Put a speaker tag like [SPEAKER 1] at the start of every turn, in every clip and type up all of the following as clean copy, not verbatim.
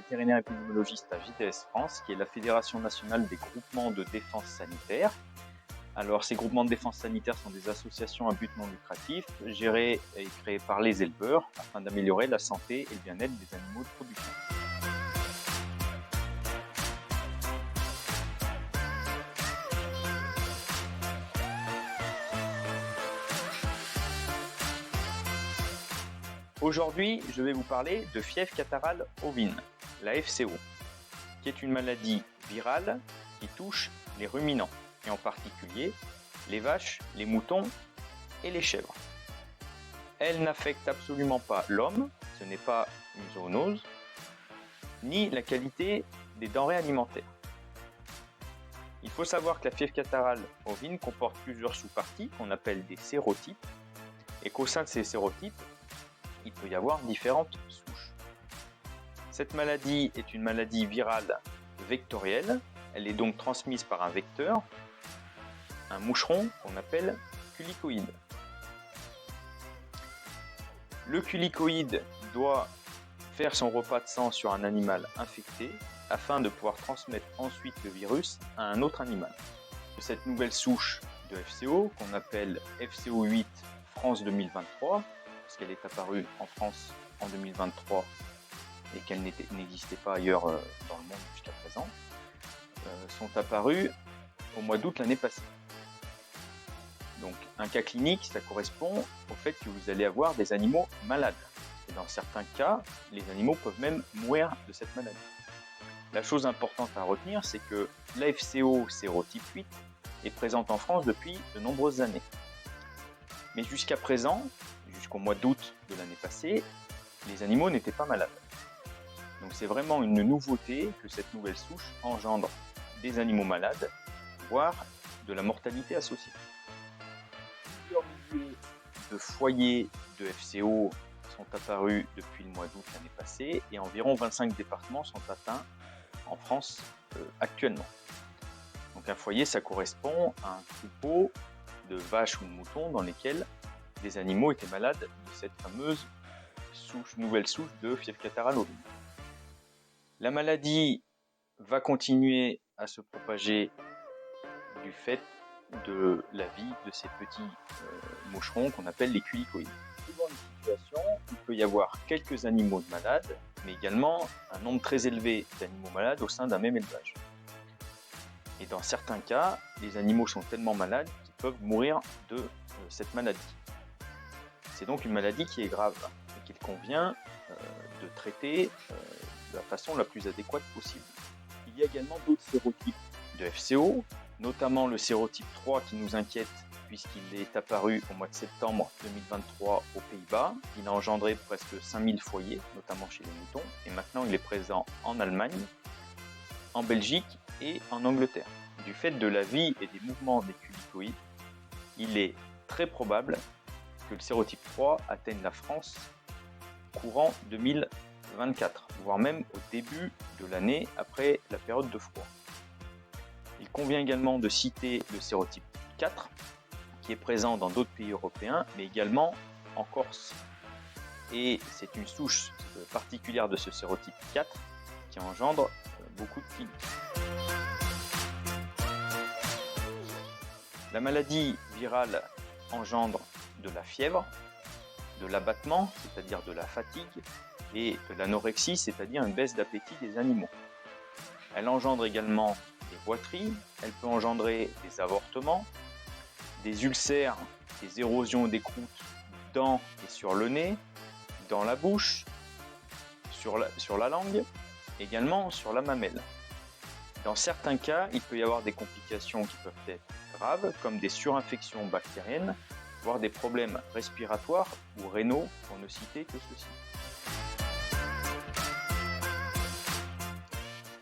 [SPEAKER 1] vétérinaire épidémiologiste à JDS France, qui est la Fédération nationale des groupements de défense sanitaire. Alors, ces groupements de défense sanitaire sont des associations à but non lucratif, gérées et créées par les éleveurs, afin d'améliorer la santé et le bien-être des animaux de production. Aujourd'hui, je vais vous parler de fièvre catarrhale ovine, la FCO, qui est une maladie virale qui touche les ruminants, et en particulier les vaches, les moutons et les chèvres. Elle n'affecte absolument pas l'homme, ce n'est pas une zoonose, ni la qualité des denrées alimentaires. Il faut savoir que la fièvre catarrhale ovine comporte plusieurs sous-parties qu'on appelle des sérotypes, et qu'au sein de ces sérotypes, il peut y avoir différentes souches. Cette maladie est une maladie virale vectorielle. Elle est donc transmise par un vecteur, un moucheron qu'on appelle culicoïde. Le culicoïde doit faire son repas de sang sur un animal infecté afin de pouvoir transmettre ensuite le virus à un autre animal. Cette nouvelle souche de FCO, qu'on appelle FCO8 France 2023, parce qu'elle est apparue en France en 2023 et qu'elle n'existait pas ailleurs dans le monde jusqu'à présent, sont apparues au mois d'août l'année passée. Donc un cas clinique, ça correspond au fait que vous allez avoir des animaux malades. Et dans certains cas, les animaux peuvent même mourir de cette maladie. La chose importante à retenir, c'est que la FCO sérotype 8 est présente en France depuis de nombreuses années. Mais jusqu'à présent, jusqu'au mois d'août de l'année passée, les animaux n'étaient pas malades. Donc c'est vraiment une nouveauté que cette nouvelle souche engendre des animaux malades, voire de la mortalité associée. Plusieurs milliers de foyers de FCO sont apparus depuis le mois d'août l'année passée et environ 25 départements sont atteints en France actuellement. Donc un foyer, ça correspond à un troupeau de vaches ou de moutons dans lesquels des animaux étaient malades de cette fameuse nouvelle souche de fièvre catarrhale ovine. La maladie va continuer à se propager du fait de la vie de ces petits moucherons qu'on appelle les culicoïdes. Suivant les situations, il peut y avoir quelques animaux malades, mais également un nombre très élevé d'animaux malades au sein d'un même élevage. Et dans certains cas, les animaux sont tellement malades qu'ils peuvent mourir de cette maladie. C'est donc une maladie qui est grave et qu'il convient de traiter de la façon la plus adéquate possible. Il y a également d'autres sérotypes de FCO, notamment le sérotype 3 qui nous inquiète puisqu'il est apparu au mois de septembre 2023 aux Pays-Bas. Il a engendré presque 5000 foyers, notamment chez les moutons, et maintenant il est présent en Allemagne, en Belgique et en Angleterre. Du fait de la vie et des mouvements des culicoïdes, il est très probable que le sérotype 3 atteigne la France courant 2024, voire même au début de l'année après la période de froid. Il convient également de citer le sérotype 4, qui est présent dans d'autres pays européens, mais également en Corse. Et c'est une souche particulière de ce sérotype 4 qui engendre beaucoup de cliniques. La maladie virale engendre de la fièvre, de l'abattement, c'est-à-dire de la fatigue, et de l'anorexie, c'est-à-dire une baisse d'appétit des animaux. Elle engendre également des boiteries, elle peut engendrer des avortements, des ulcères, des érosions des croûtes dans et sur le nez, dans la bouche, sur la langue, également sur la mamelle. Dans certains cas, il peut y avoir des complications qui peuvent être graves, comme des surinfections bactériennes, voire des problèmes respiratoires ou rénaux, pour ne citer que ceci.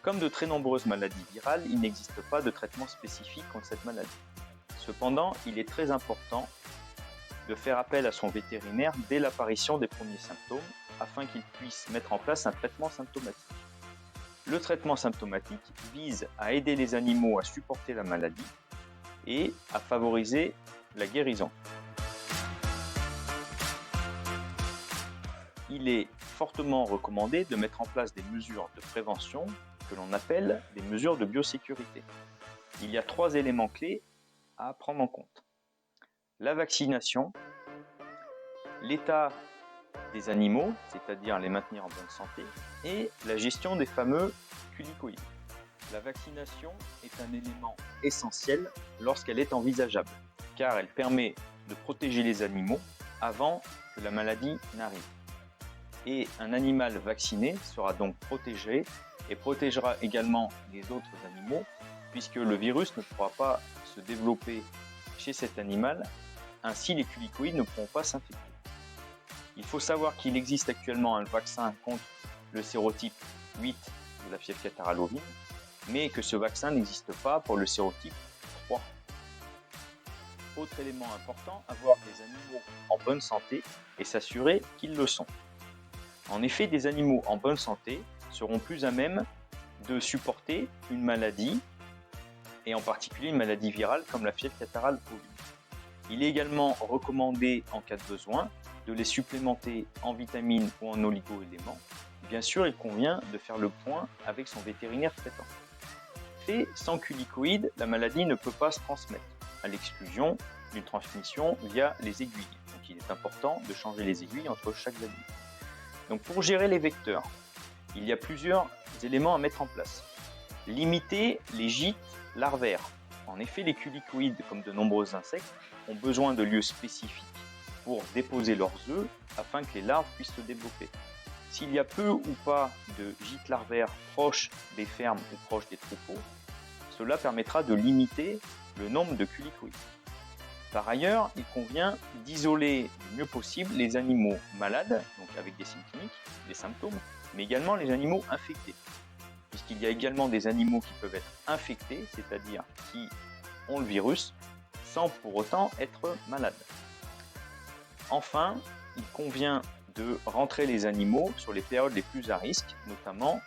[SPEAKER 1] Comme de très nombreuses maladies virales, il n'existe pas de traitement spécifique contre cette maladie. Cependant, il est très important de faire appel à son vétérinaire dès l'apparition des premiers symptômes, afin qu'il puisse mettre en place un traitement symptomatique. Le traitement symptomatique vise à aider les animaux à supporter la maladie et à favoriser la guérison. Il est fortement recommandé de mettre en place des mesures de prévention que l'on appelle des mesures de biosécurité. Il y a 3 éléments clés à prendre en compte. La vaccination, l'état des animaux, c'est-à-dire les maintenir en bonne santé, et la gestion des fameux culicoïdes. La vaccination est un élément essentiel lorsqu'elle est envisageable, car elle permet de protéger les animaux avant que la maladie n'arrive. Et un animal vacciné sera donc protégé et protégera également les autres animaux, puisque le virus ne pourra pas se développer chez cet animal, ainsi les culicoïdes ne pourront pas s'infecter. Il faut savoir qu'il existe actuellement un vaccin contre le sérotype 8 de la fièvre catarrhale ovine, mais que ce vaccin n'existe pas pour le sérotype 3. Autre élément important, avoir des animaux en bonne santé et s'assurer qu'ils le sont. En effet, des animaux en bonne santé seront plus à même de supporter une maladie, et en particulier une maladie virale comme la fièvre catarrhale ovine. Il est également recommandé, en cas de besoin, de les supplémenter en vitamines ou en oligo-éléments. Bien sûr, il convient de faire le point avec son vétérinaire traitant. Et sans culicoïdes, la maladie ne peut pas se transmettre, à l'exclusion d'une transmission via les aiguilles. Donc il est important de changer les aiguilles entre chaque aiguille. Donc pour gérer les vecteurs, il y a plusieurs éléments à mettre en place. Limiter les gîtes larvaires. En effet, les culicoïdes, comme de nombreux insectes, ont besoin de lieux spécifiques pour déposer leurs œufs afin que les larves puissent se développer. S'il y a peu ou pas de gîtes larvaires proches des fermes ou proches des troupeaux, cela permettra de limiter le nombre de culicoïdes. Par ailleurs, il convient d'isoler le mieux possible les animaux malades, donc avec des signes cliniques, des symptômes, mais également les animaux infectés, puisqu'il y a également des animaux qui peuvent être infectés, c'est-à-dire qui ont le virus, sans pour autant être malades. Enfin, il convient de rentrer les animaux sur les périodes les plus à risque, notamment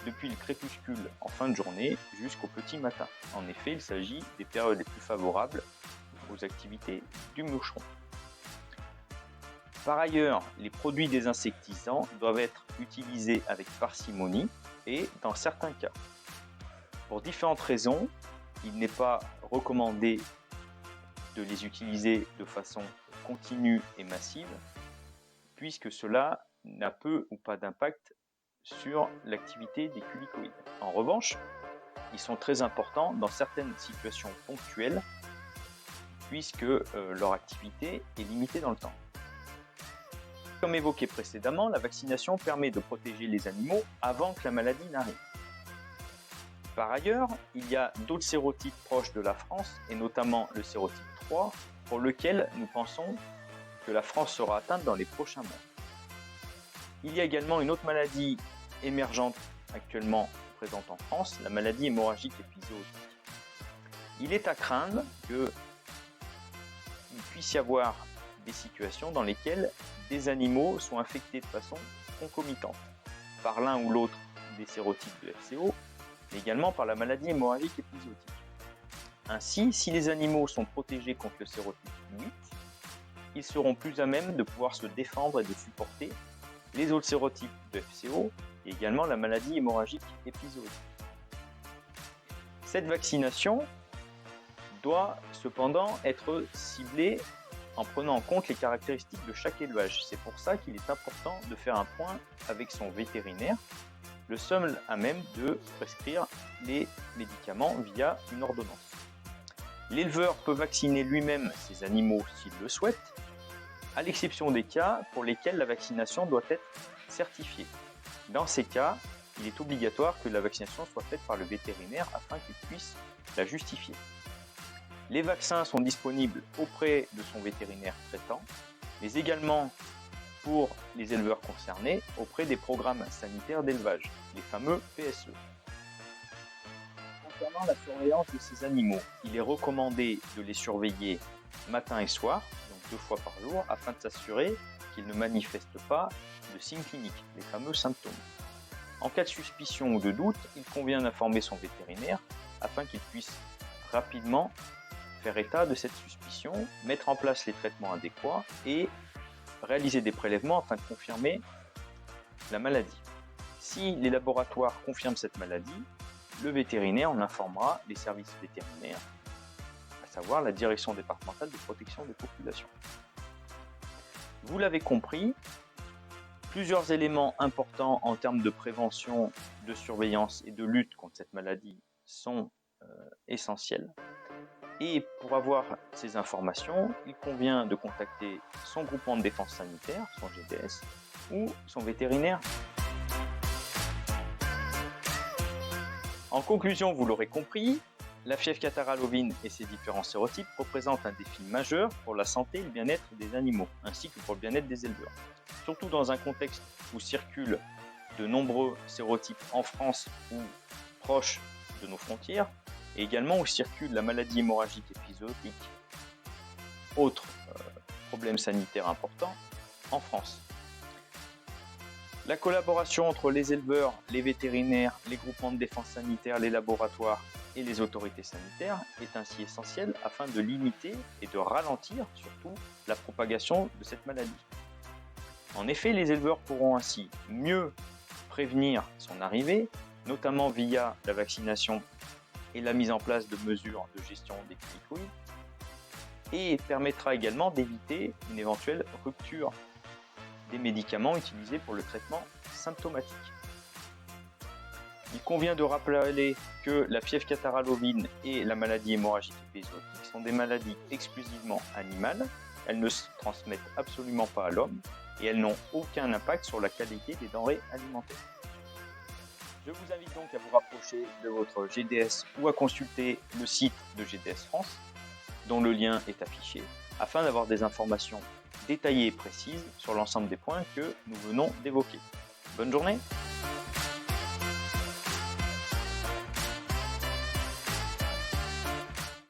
[SPEAKER 1] depuis le crépuscule en fin de journée jusqu'au petit matin. En effet, il s'agit des périodes les plus favorables aux activités du moucheron. Par ailleurs, les produits désinsectisants doivent être utilisés avec parcimonie et dans certains cas. Pour différentes raisons, il n'est pas recommandé de les utiliser de façon continue et massive, puisque cela n'a peu ou pas d'impact sur l'activité des culicoïdes. En revanche, ils sont très importants dans certaines situations ponctuelles, puisque leur activité est limitée dans le temps. Comme évoqué précédemment, la vaccination permet de protéger les animaux avant que la maladie n'arrive. Par ailleurs, il y a d'autres sérotypes proches de la France, et notamment le sérotype 3, pour lequel nous pensons que la France sera atteinte dans les prochains mois. Il y a également une autre maladie émergente actuellement présente en France, la maladie hémorragique épizootique. Il est à craindre qu'il puisse y avoir des situations dans lesquelles des animaux sont infectés de façon concomitante par l'un ou l'autre des sérotypes de FCO, mais également par la maladie hémorragique épizootique. Ainsi, si les animaux sont protégés contre le sérotype 8, ils seront plus à même de pouvoir se défendre et de supporter les autres sérotypes de FCO et également la maladie hémorragique épizootique. Cette vaccination doit cependant être ciblée en prenant en compte les caractéristiques de chaque élevage. C'est pour ça qu'il est important de faire un point avec son vétérinaire, le seul à même de prescrire les médicaments via une ordonnance. L'éleveur peut vacciner lui-même ses animaux s'il le souhaite, à l'exception des cas pour lesquels la vaccination doit être certifiée. Dans ces cas, il est obligatoire que la vaccination soit faite par le vétérinaire afin qu'il puisse la justifier. Les vaccins sont disponibles auprès de son vétérinaire traitant, mais également pour les éleveurs concernés auprès des programmes sanitaires d'élevage, les fameux PSE. Concernant la surveillance de ces animaux, il est recommandé de les surveiller matin et soir, donc 2 fois par jour, afin de s'assurer qu'ils ne manifestent pas de signes cliniques, les fameux symptômes. En cas de suspicion ou de doute, il convient d'informer son vétérinaire afin qu'il puisse rapidement faire état de cette suspicion, mettre en place les traitements adéquats et réaliser des prélèvements afin de confirmer la maladie. Si les laboratoires confirment cette maladie, le vétérinaire en informera les services vétérinaires, à savoir la direction départementale de protection des populations. Vous l'avez compris, plusieurs éléments importants en termes de prévention, de surveillance et de lutte contre cette maladie sont essentiels. Et pour avoir ces informations, il convient de contacter son groupement de défense sanitaire, son GDS, ou son vétérinaire. En conclusion, vous l'aurez compris, la fièvre catarrhale ovine et ses différents sérotypes représentent un défi majeur pour la santé et le bien-être des animaux, ainsi que pour le bien-être des éleveurs. Surtout dans un contexte où circulent de nombreux sérotypes en France ou proches de nos frontières, et également où circule la maladie hémorragique épizootique, autre problème sanitaire important, en France. La collaboration entre les éleveurs, les vétérinaires, les groupements de défense sanitaire, les laboratoires et les autorités sanitaires est ainsi essentielle afin de limiter et de ralentir surtout la propagation de cette maladie. En effet, les éleveurs pourront ainsi mieux prévenir son arrivée, notamment via la vaccination et la mise en place de mesures de gestion des culicoïdes, et permettra également d'éviter une éventuelle rupture des médicaments utilisés pour le traitement symptomatique. Il convient de rappeler que la fièvre catarrhale ovine et la maladie hémorragique épizootique sont des maladies exclusivement animales, elles ne se transmettent absolument pas à l'homme et elles n'ont aucun impact sur la qualité des denrées alimentaires. Je vous invite donc à vous rapprocher de votre GDS ou à consulter le site de GDS France, dont le lien est affiché, afin d'avoir des informations détaillées et précises sur l'ensemble des points que nous venons d'évoquer. Bonne journée!